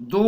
2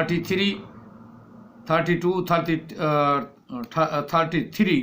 33, 32, 33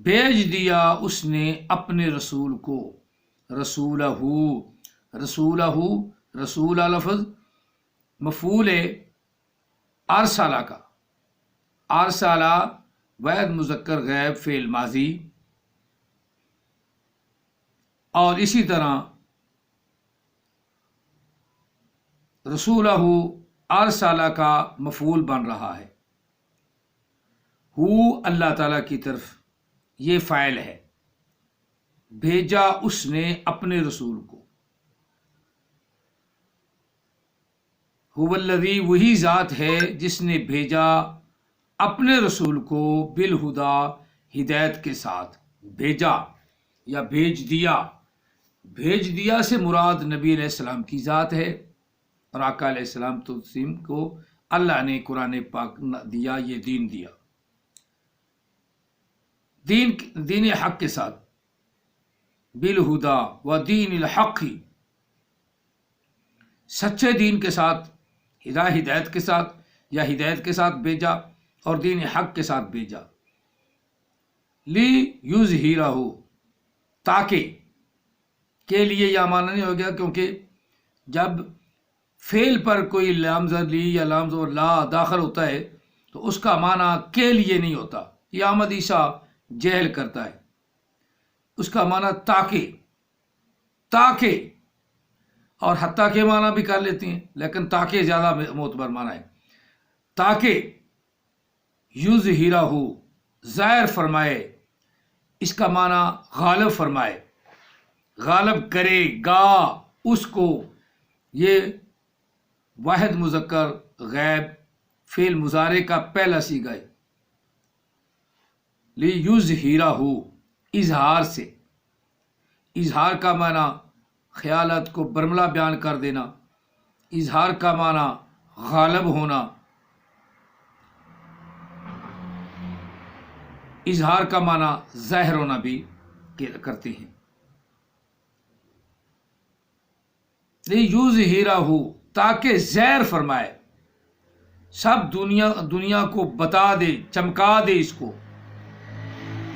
بھیج دیا اس نے اپنے رسول کو، رسولہ، رسولہ، رسولہ لفظ مفعول ارسلہ کا، ارسلہ واحد مذکر غائب فعل ماضی، اور اسی طرح رسولہ ارسلہ کا مفعول بن رہا ہے، اللہ تعالیٰ کی طرف یہ فاعل ہے، بھیجا اس نے اپنے رسول کو، الذی وہی ذات ہے جس نے بھیجا اپنے رسول کو بالہدا ہدایت کے ساتھ، بھیجا یا بھیج دیا، بھیج دیا سے مراد نبی علیہ السلام کی ذات ہے، اور آقا علیہ السلام تسلیم کو اللہ نے قرآن پاک دیا، یہ دین دیا، دین حق کے ساتھ، بالہدا و دین الحق، سچے دین کے ساتھ، ہدایت کے ساتھ یا ہدایت کے ساتھ بھیجا اور دین حق کے ساتھ بھیجا، لی یظہرہ تاکہ، کے لیے یا معنی نہیں ہو گیا، کیونکہ جب فعل پر کوئی لام لی یا لام لا داخل ہوتا ہے تو اس کا معنی کے لیے نہیں ہوتا، یہ احمد عیسیٰ جہل کرتا ہے، اس کا معنی تاکہ اور حتیٰ کے معنی بھی کر لیتی ہیں، لیکن تاکہ زیادہ معتبر معنی ہے، تاکہ یظہرہ ظاہر فرمائے، اس کا معنی غالب فرمائے، غالب کرے گا اس کو، یہ واحد مذکر غائب فعل مضارع کا پہلا صیغہ ہے، لیظہرہ اظہار سے، اظہار کا معنی خیالات کو برملا بیان کر دینا، اظہار کا معنی غالب ہونا، اظہار کا معنی ظاہر ہونا بھی کرتے ہیں، لیظہرہ تاکہ ظاہر فرمائے، سب دنیا کو بتا دے، چمکا دے اس کو،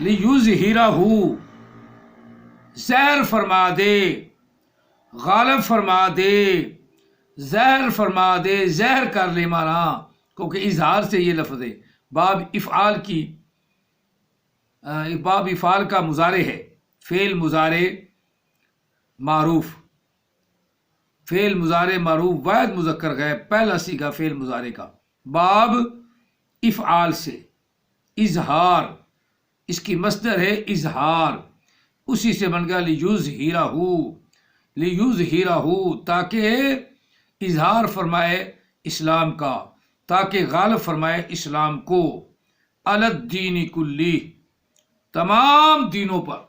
لیظہرہ ظاہر فرما دے، غالب فرما دے، ظاہر فرما دے، ظاہر کر لے مانا، کیونکہ اظہار سے یہ لفظ ہے، باب افعال کا مضارع ہے، فعل مضارع معروف، فعل مضارع معروف واحد مذکر غائب پہلا صیغہ فعل مضارع کا، باب افعال سے، اظہار، اس کی مصدر ہے اظہار، اسی سے بن گیا لیظہرہ تاکہ اظہار فرمائے اسلام کا، تاکہ غالب فرمائے اسلام کو، علی الدین کلی، تمام دینوں پر۔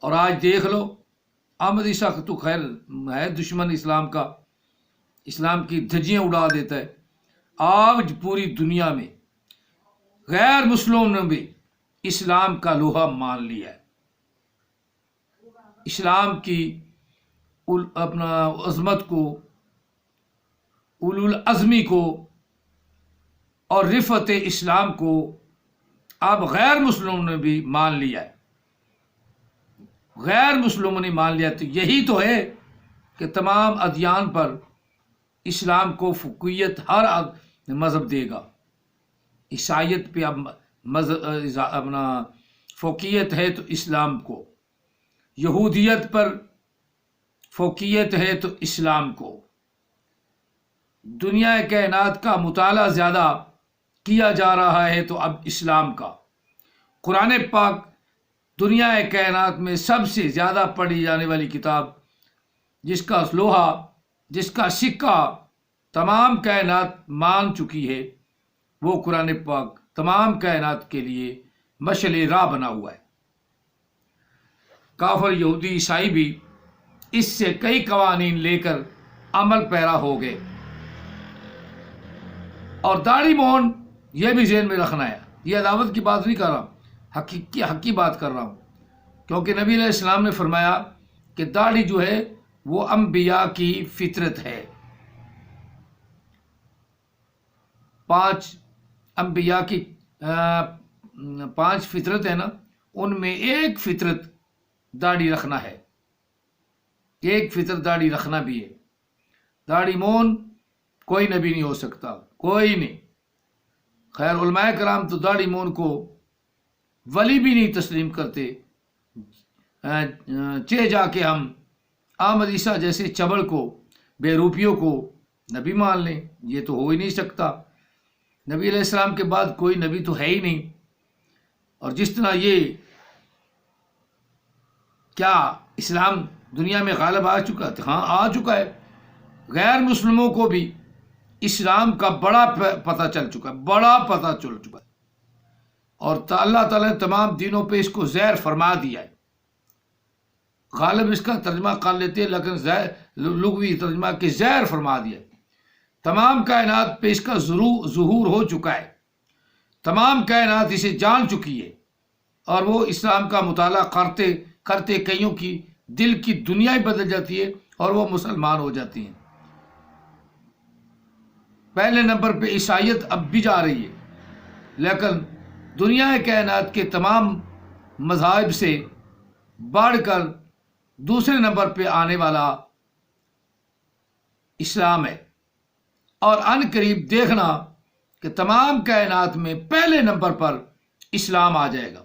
اور آج دیکھ لو احمد عیسیٰ تو خیر ہے دشمن اسلام کا، اسلام کی دھجیاں اڑا دیتا ہے، آج پوری دنیا میں غیر مسلموں نے بھی اسلام کا لوہا مان لیا ہے، اسلام کی اپنا عظمت کو، اولو العزمی کو اور رفعت اسلام کو اب غیر مسلموں نے بھی مان لیا ہے، غیر مسلموں نے مان لیا، تو یہی تو ہے کہ تمام ادیان پر اسلام کو فوقیت ہر مذہب دے گا، عیسائیت پہ اب اپنا فوقیت ہے تو اسلام کو، یہودیت پر فوقیت ہے تو اسلام کو، دنیا کائنات کا مطالعہ زیادہ کیا جا رہا ہے تو اب اسلام کا، قرآن پاک دنیا کائنات میں سب سے زیادہ پڑھی جانے والی کتاب، جس کا لوہا، جس کا سکہ تمام کائنات مان چکی ہے، وہ قرآن پاک تمام کائنات کے لیے مشعل راہ بنا ہوا ہے۔ کافر یہودی عیسائی بھی اس سے کئی قوانین لے کر عمل پیرا ہو گئے، اور داڑھی مون یہ بھی ذہن میں رکھنا ہے، یہ عداوت کی بات نہیں کر رہا ہوں، حق کی بات کر رہا ہوں، کیونکہ نبی علیہ السلام نے فرمایا کہ داڑھی جو ہے وہ انبیاء کی فطرت ہے، 5 انبیاء کی 5 فطرت ہے نا، ان میں ایک فطرت داڑھی رکھنا ہے، ایک فطرت داڑھی رکھنا بھی ہے۔ داڑھی مون کوئی نبی نہیں ہو سکتا، کوئی نہیں۔ خیر علماء کرام تو داڑھی مون کو ولی بھی نہیں تسلیم کرتے، جا کے ہم احمد عیسیٰ جیسے چبڑ کو، بے روپیوں کو نبی مان لیں، یہ تو ہو ہی نہیں سکتا۔ نبی علیہ السلام کے بعد کوئی نبی تو ہے ہی نہیں۔ اور جس طرح یہ کیا اسلام دنیا میں غالب آ چکا تھا؟ ہاں آ چکا ہے۔ غیر مسلموں کو بھی اسلام کا بڑا پتہ چل چکا ہے، بڑا پتہ چل چکا ہے، اور اللہ تعالیٰ نے تمام دینوں پہ اس کو زہر فرما دیا ہے۔ غالب اس کا ترجمہ کر لیتے ہیں، لیکن لغوی ترجمہ کے زہر فرما دیا ہے۔ تمام کائنات پہ اس کا ظہور ہو چکا ہے، تمام کائنات اسے جان چکی ہے، اور وہ اسلام کا مطالعہ کرتے کرتے کئیوں کی دل کی دنیا ہی بدل جاتی ہے اور وہ مسلمان ہو جاتی ہیں۔ پہلے نمبر پہ عیسائیت اب بھی جا رہی ہے، لیکن دنیا کائنات کے تمام مذاہب سے بڑھ کر دوسرے نمبر پہ آنے والا اسلام ہے، اور ان قریب دیکھنا کہ تمام کائنات میں پہلے نمبر پر اسلام آ جائے گا۔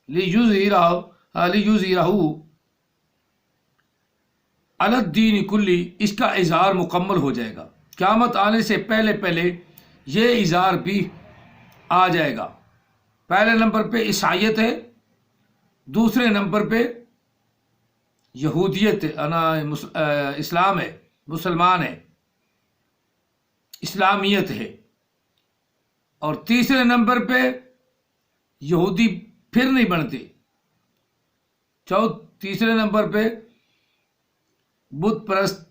لیظہرہ علی الدین کلی، اس کا اظہار مکمل ہو جائے گا۔ قیامت آنے سے پہلے پہلے یہ اظہار بھی آ جائے گا۔ پہلے نمبر پہ عیسائیت ہے، دوسرے نمبر پہ یہودیت اسلام ہے، مسلمان ہے، اسلامیت ہے، اور تیسرے نمبر پہ یہودی پھر نہیں بنتے، تیسرے نمبر پہ بت پرست،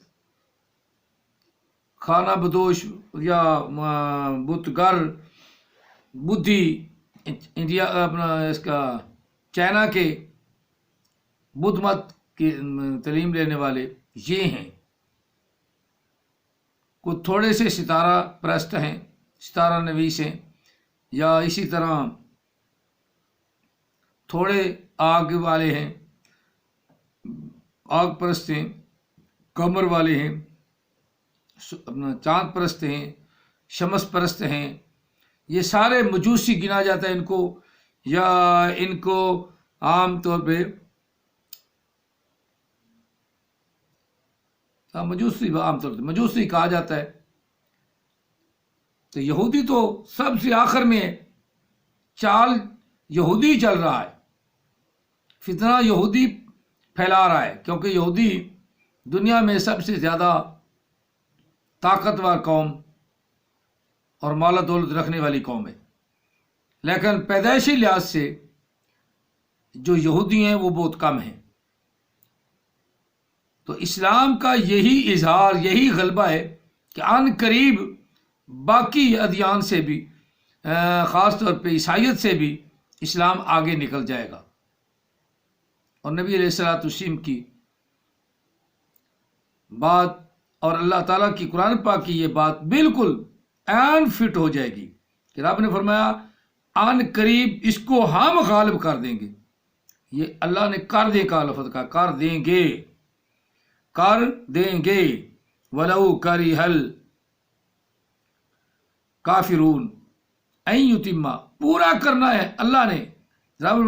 خانہ بدوش یا بت گر بدھی، انڈیا اپنا اس کا چائنا کے بدھ مت کی تعلیم لینے والے یہ ہیں۔ کچھ تھوڑے سے ستارہ پرست ہیں، ستارہ نویس ہیں، یا اسی طرح تھوڑے آگ والے ہیں، آگ پرست ہیں، قمر والے ہیں، اپنا چاند پرست ہیں، شمس پرست ہیں۔ یہ سارے مجوسی گنا جاتا ہے ان کو، یا ان کو عام طور پہ مجوسی کہا جاتا ہے۔ تو یہودی تو سب سے آخر میں ہے، چال یہودی چل رہا ہے، فتنہ یہودی پھیلا رہا ہے، کیونکہ یہودی دنیا میں سب سے زیادہ طاقتور قوم اور مال و دولت رکھنے والی قوم ہے، لیکن پیدائشی لحاظ سے جو یہودی ہیں وہ بہت کم ہیں۔ تو اسلام کا یہی اظہار، یہی غلبہ ہے کہ عن قریب باقی ادیان سے بھی، خاص طور پہ عیسائیت سے بھی اسلام آگے نکل جائے گا۔ اور نبی علیہ الصلوۃ والسلام کی بات اور اللہ تعالیٰ کی قرآن پاک کی یہ بات بالکل عین فٹ ہو جائے گی کہ رب نے فرمایا عن قریب اس کو ہم غالب کر دیں گے۔ یہ اللہ نے کر دے کا لفظ کا، کر دیں گے، کر دیں گے۔ وَلَوْ كَرِهَ الْكَافِرُونَ ان یتم، پورا کرنا ہے اللہ نے،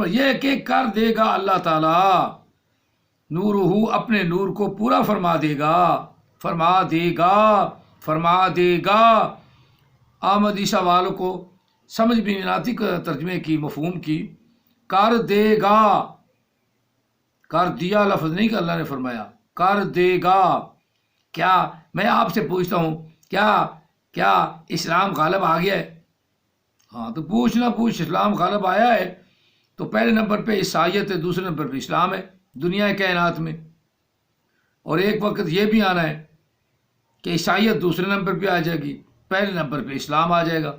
یہ کہ کر دے گا اللہ تعالیٰ نورہ، اپنے نور کو پورا فرما دے گا، فرما دے گا، فرما دے گا۔ احمد عیسیٰ والوں کو سمجھ بھی نہیں آتی ترجمے کی، مفہوم کی۔ کر دے گا، کر دیا لفظ نہیں کہ اللہ نے فرمایا، کر دے گا۔ کیا میں آپ سے پوچھتا ہوں، کیا اسلام غالب آ گیا ہے؟ ہاں تو پوچھ نہ پوچھ، اسلام غالب آیا ہے تو پہلے نمبر پہ عیسائیت ہے، دوسرے نمبر پہ اسلام ہے دنیا کائنات میں، اور ایک وقت یہ بھی آنا ہے کہ عیسائیت دوسرے نمبر پہ آ جائے گی، پہلے نمبر پہ اسلام آ جائے گا۔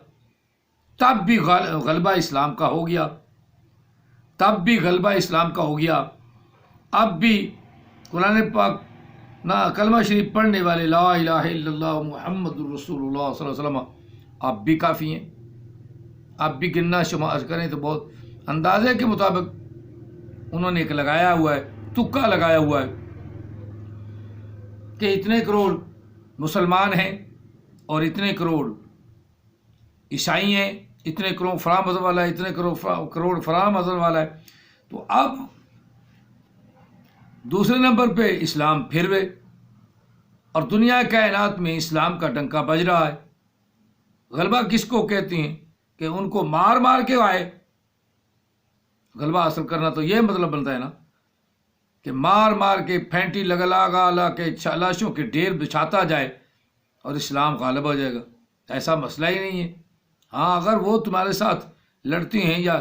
تب بھی غلبہ اسلام کا ہو گیا، تب بھی غلبہ اسلام کا ہو گیا۔ اب بھی قرآن پاک نہ کلمہ شریف پڑھنے والے لا الہ الا اللہ محمد الرسول اللہ صلی اللہ علیہ وسلم اب بھی کافی ہیں۔ اب بھی گننا شمار کریں تو بہت اندازے کے مطابق انہوں نے ایک لگایا ہوا ہے، تکا لگایا ہوا ہے کہ اتنے کروڑ مسلمان ہیں اور اتنے کروڑ عیسائی ہیں، اتنے کروڑ فلاں مذہب والا ہے، اتنے کروڑ فلاں مذہب والا ہے. تو اب دوسرے نمبر پہ اسلام پھر گئے اور دنیا کائنات میں اسلام کا ڈنکا بج رہا ہے. غلبہ کس کو کہتے ہیں؟ کہ ان کو مار مار کے آئے. غلبہ حاصل کرنا تو یہ مطلب بنتا ہے نا کہ مار مار کے پھینٹی لگا کے لاشوں کے ڈھیر بچھاتا جائے اور اسلام غالب ہو جائے گا. ایسا مسئلہ ہی نہیں ہے. ہاں اگر وہ تمہارے ساتھ لڑتے ہیں یا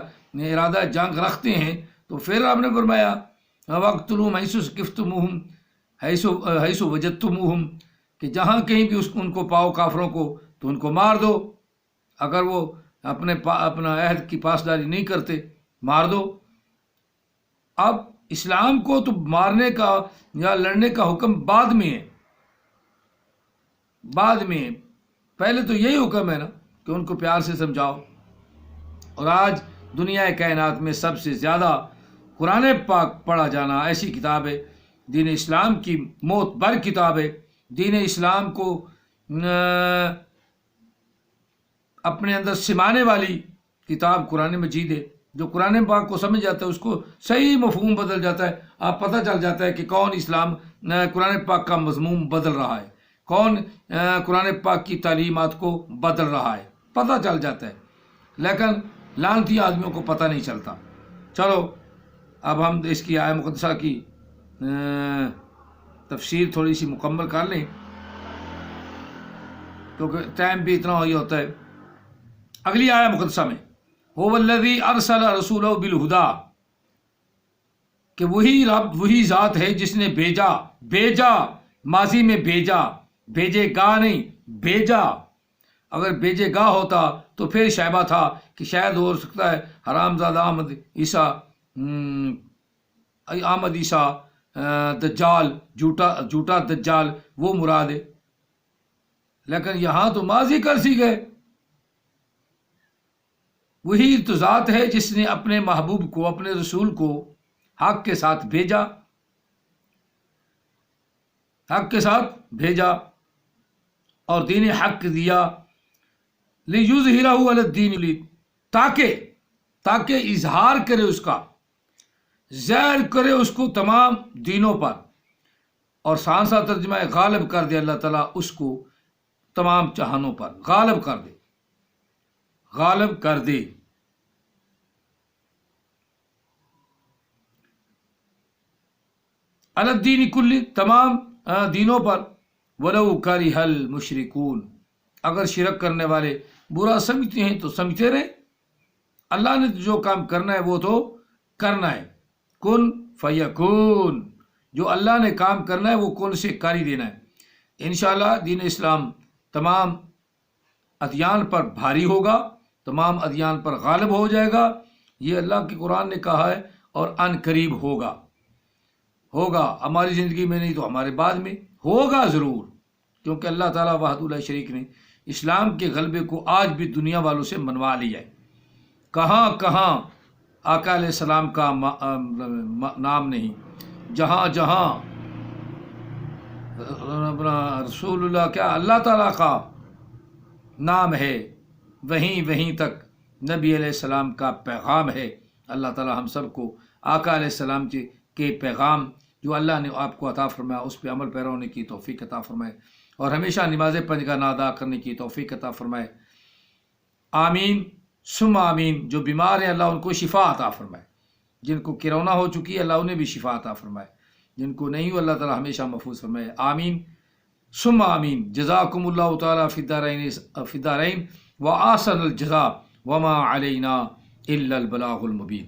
ارادہ جنگ رکھتے ہیں تو پھر آپ نے فرمایا وَاقْتُلُوهُمْ حَيْثُ ثَقَفْتُمُوهُمْ حَيْثُ وَجَدتُّمُوهُمْ کہ جہاں کہیں بھی ان کو پاؤ کافروں کو تو ان کو مار دو. اگر وہ اپنا عہد کی پاسداری نہیں کرتے مار دو. اب اسلام کو تو مارنے کا یا لڑنے کا حکم بعد میں ہے، بعد میں. پہلے تو یہی حکم ہے نا کہ ان کو پیار سے سمجھاؤ. اور آج دنیا کائنات میں سب سے زیادہ قرآن پاک پڑھا جانا ایسی کتاب ہے، دین اسلام کی موت بر کتاب ہے. دین اسلام کو اپنے اندر سمانے والی کتاب قرآن مجید ہے. جو قرآن پاک کو سمجھ جاتا ہے اس کو صحیح مفہوم بدل جاتا ہے. آپ پتہ چل جاتا ہے کہ کون اسلام قرآن پاک کا مضمون بدل رہا ہے، کون قرآن پاک کی تعلیمات کو بدل رہا ہے، پتہ چل جاتا ہے. لیکن لعنتی آدمیوں کو پتہ نہیں چلتا. چلو اب ہم اس کی آیہ مقدسہ کی تفسیر تھوڑی سی مکمل کر لیں کیونکہ ٹائم بھی اتنا ہی ہوتا ہے. اگلی آیہ مقدسہ میں هو الذی ارسل رسولہ بالہدی کہ وہی رب وہی ذات ہے جس نے بھیجا ماضی میں بھیجے گا نہیں بھیجا. اگر بھیجے گا ہوتا تو پھر شائبہ تھا کہ شاید ہو سکتا ہے حرام زادہ آمد عیسیٰ دجال جھوٹا دجال وہ مراد ہے. لیکن یہاں تو ماضی کر سی گئے. وہی تو ذات ہے جس نے اپنے محبوب کو اپنے رسول کو حق کے ساتھ بھیجا اور دین حق دیا لِیُظْہِرَہُ عَلَى الدِّینِ تاکہ اظہار کرے اس کا، ظاہر کرے اس کو تمام دینوں پر. اور سانسا ترجمہ ہے غالب کر دے اللہ تعالیٰ اس کو تمام جہانوں پر، غالب کر دے علی الدین کلی تمام دینوں پر. وَلَوْ كَرِهَ الْمُشْرِكُونَ اگر شرک کرنے والے برا سمجھتے ہیں تو سمجھتے رہے. اللہ نے جو کام کرنا ہے وہ تو کرنا ہے. کن فیکون جو اللہ نے کام کرنا ہے وہ کن سے کر ہی دینا ہے. انشاءاللہ دین اسلام تمام ادیان پر بھاری ہوگا، تمام ادیان پر غالب ہو جائے گا. یہ اللہ کے قرآن نے کہا ہے اور ان قریب ہوگا. ہماری زندگی میں نہیں تو ہمارے بعد میں ہوگا ضرور، کیونکہ اللہ تعالیٰ وحدہ لا شریک نے اسلام کے غلبے کو آج بھی دنیا والوں سے منوا لیا ہے. کہاں آقا علیہ السلام کا نام نہیں، جہاں رسول اللہ کیا اللہ تعالیٰ کا نام ہے وہیں تک نبی علیہ السلام کا پیغام ہے. اللہ تعالیٰ ہم سب کو آقا علیہ السلام کے پیغام جو اللہ نے آپ کو عطا فرمایا اس پہ عمل پیرا ہونے کی توفیق عطا فرمائے اور ہمیشہ نماز پنجگانہ ادا کرنے کی توفیق عطا فرمائے. آمین ثم آمین. جو بیمار ہیں اللہ ان کو شفا عطا فرمائے، جن کو کرونا ہو چکی ہے اللہ انہیں بھی شفا عطا فرمائے، جن کو نہیں ہو اللہ تعالیٰ ہمیشہ محفوظ فرمائے. آمین ثم آمین. جزاکم اللہ تعالیٰ فی الدارین وآحسن الجزاء وما علینا الا البلاغ المبین.